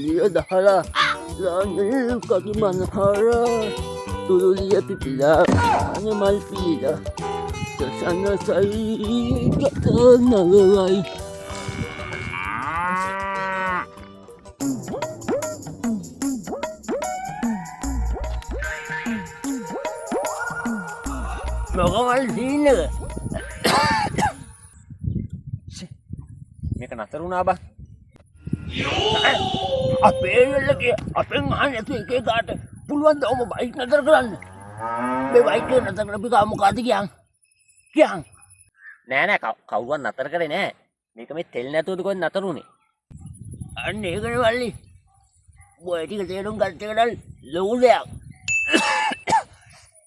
Dia dahlah langit kaki manhara tulu dia pipila hanya malpila kesana saya tak tenang lagi. Mau sini මේක නතර වුණා බං. අපේ වෙලගේ අපෙන් අහන්න ඇතු එක එකාට පුළුවන් ද ඔබ බයික් නතර කරන්න. මේ බයික් එක නතර කරපිකා මොකද කියන් නෑ නෑ කවුරුවත් නතර කරේ නෑ. මේක මේ තෙල් නැතුවද කොහෙන්ද නතර වුනේ? අන්න ඒකනේ වල්ලි. ඔය ටික තේරුම් ගත්ත එකද ලොකු දෙයක්.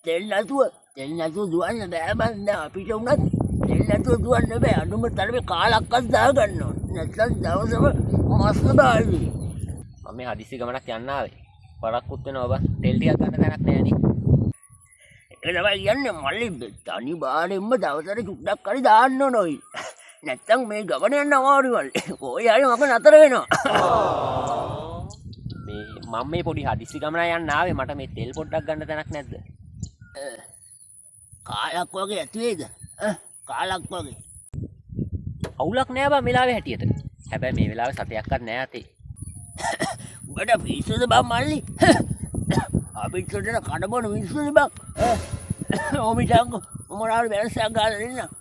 තෙල් නැතුව දුවන්න බෑ බං. අපිට උනත් තෙල් නැතුව දුවන්න බෑ. අඳුම තරමේ කාලක්වත් දාගන්න ඕන. නැත්නම් දවසම මස්න බාල්ලි. මම මේ හදිස්සි ගමනක් යන්න ආවේ. පරක්කුත් වෙනවා බං. තෙල් ටිකක් ගන්න තැනක් නෑනේ. ඒක තමයි කියන්නේ මල්ලි තනි බාරෙන්ම දවසට චුට්ටක් හරි දාන්න ඕනෝයි. නැත්නම් මේ ගමන යන්න අමාරුයි මල්ලි. කොයි හරි මම නතර වෙනවා. මම මේ පොඩි හදිස්සි ගමනක් යන්න ආවේ. මට මේ තෙල් පොඩ්ඩක් ගන්න තැනක් නැද්ද? කාලක් වගේ ඇති වේද? කාලක් වගේ. අවුලක් නෑ බං මෙලාවේ හැටියට. හැබැයි මේ වෙලාවේ සතයක්වත් නෑ අතේ. උඹට පිස්සුද බං මල්ලි? අපිට උඩට කඩබොන මිනිස්සුනේ බං. ඕමිටංගෝ මොනාරි වෙනසක් ගන්න දෙන්න.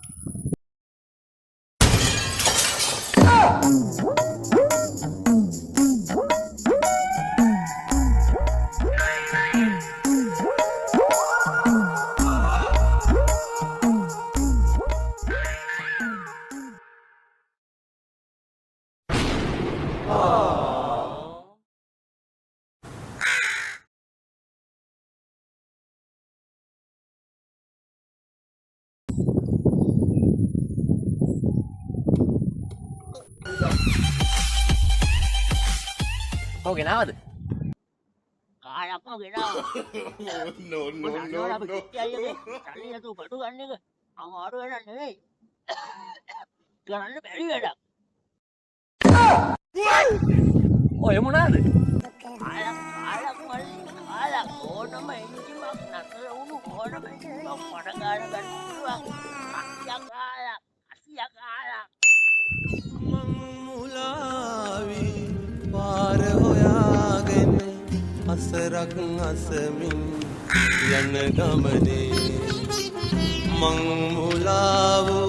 ඔව් ගෙනාවද? කාලක්ම ගෙනාවා. අපි සල්ලි නැතුව පටු ගන්න එක අමාරු වැඩක් නෙවෙයි. කරන්න බැරි වැඩක්. ඔය මොනවාද? කාලක් ඕනම එන්ජිමක් නතර වුණු ඕනම එන්ජිමක් පට ගන්න පුළුවන්. අසියා කාලක්. මුලාවි පාර හොයාගෙන අසරක් අසමින් යන ගමනේ මං මුලාවෝ